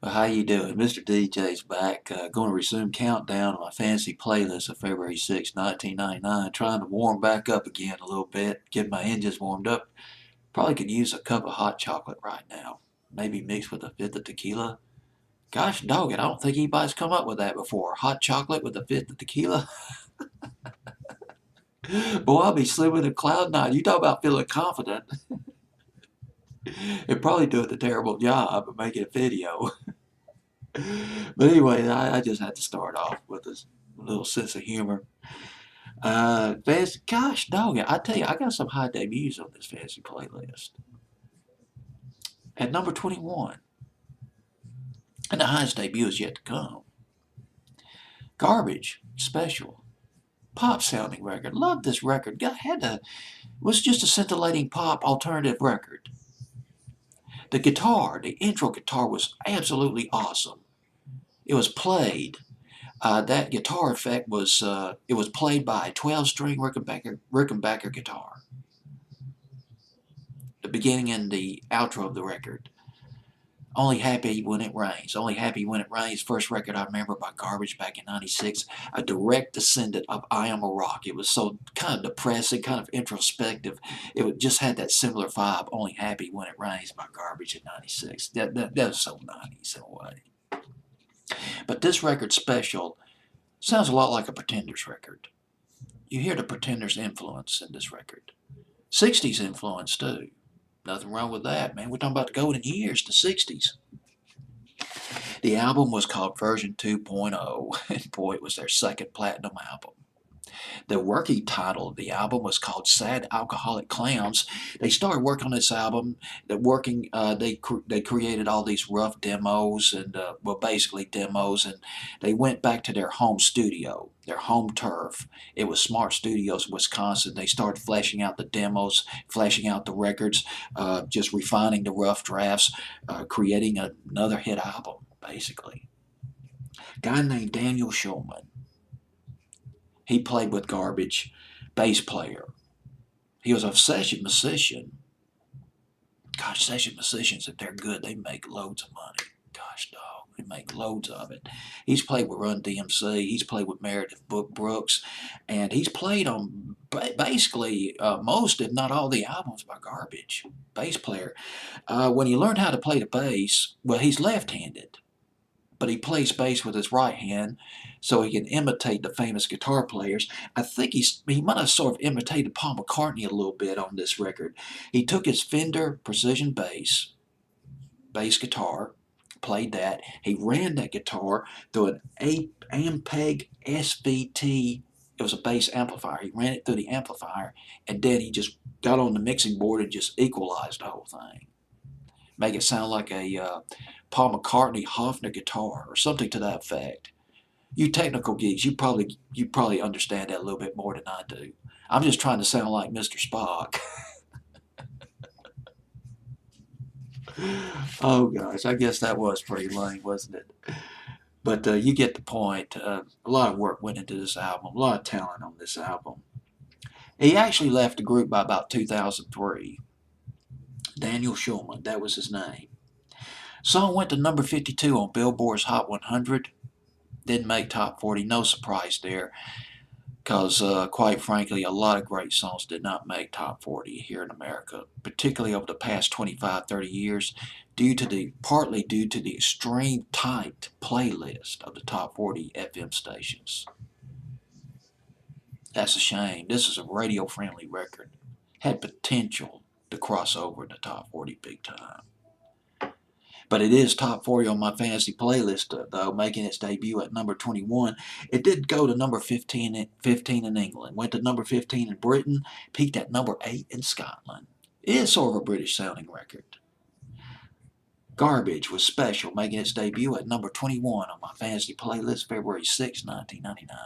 Well, how you doing? Mr. DJ's back. Going to resume countdown on my fantasy playlist of February 6, 1999. Trying to warm back up again a little bit, get my engines warmed up. Probably could use a cup of hot chocolate right now. Maybe mixed with a fifth of tequila. Gosh dog it, I don't think anybody's come up with that before. Hot chocolate with a fifth of tequila? Boy, I'll be slimming in cloud nine. You talk about feeling confident. It'd probably do a terrible job of making a video. But anyway, I just had to start off with a little sense of humor. Gosh dog it, I tell you, I got some high debuts on this fantasy playlist. At number 21, and the highest debut is yet to come. Garbage, special, pop sounding record. Loved this record. Was just a scintillating pop alternative record. The guitar, the intro guitar was absolutely awesome. It was played. That guitar effect was it was played by a 12-string Rickenbacker guitar. The beginning and the outro of the record. Only Happy When It Rains. Only Happy When It Rains, first record I remember by Garbage back in '96. A direct descendant of I Am a Rock. It was so kind of depressing, kind of introspective. Just had that similar vibe. Only Happy When It Rains by Garbage in '96. That was so '90s in a way. But this record special sounds a lot like a Pretenders record. You hear the Pretenders influence in this record. '60s influence too. Nothing wrong with that, man. We're talking about the golden years, the '60s. The album was called Version 2.0, and boy, it was their second platinum album. The working title of the album was called Sad Alcoholic Clowns. They started working on this album. They created all these rough demos and basically demos, and they went back to their home studio, their home turf. It was Smart Studios, Wisconsin. They started fleshing out the demos, fleshing out the records, just refining the rough drafts, creating another hit album, basically. A guy named Daniel Schulman. He played with Garbage, bass player. He was a session musician. Gosh, session musicians, if they're good, they make loads of money. Gosh, dog, they make loads of it. He's played with Run DMC. He's played with Meredith Brooks. And he's played on basically most, if not all, the albums by Garbage. Bass player. When he learned how to play the bass, well, he's left-handed. But he plays bass with his right hand so he can imitate the famous guitar players. I think he might have sort of imitated Paul McCartney a little bit on this record. He took his Fender Precision bass guitar, played that. He ran that guitar through an Ampeg SVT. It was a bass amplifier. He ran it through the amplifier, and then he just got on the mixing board and just equalized the whole thing. Make it sound like a Paul McCartney Hofner guitar or something to that effect. You technical geeks, you probably understand that a little bit more than I do. I'm just trying to sound like Mr. Spock. Oh gosh, I guess that was pretty lame, wasn't it? But you get the point. A lot of work went into this album, a lot of talent on this album. He actually left the group by about 2003. Daniel Schulman, that was his name. Song went to number 52 on Billboard's Hot 100. Didn't make top 40, no surprise there, because quite frankly, a lot of great songs did not make top 40 here in America, particularly over the past 25, 30 years, partly due to the extreme tight playlist of the top 40 FM stations. That's a shame. This is a radio-friendly record. Had potential to cross over in the top 40 big time. But it is top 40 on my fantasy playlist, though, making its debut at number 21. It did go to number 15 in England, went to number 15 in Britain, peaked at number 8 in Scotland. It is sort of a British-sounding record. Garbage was special, making its debut at number 21 on my fantasy playlist February 6, 1999.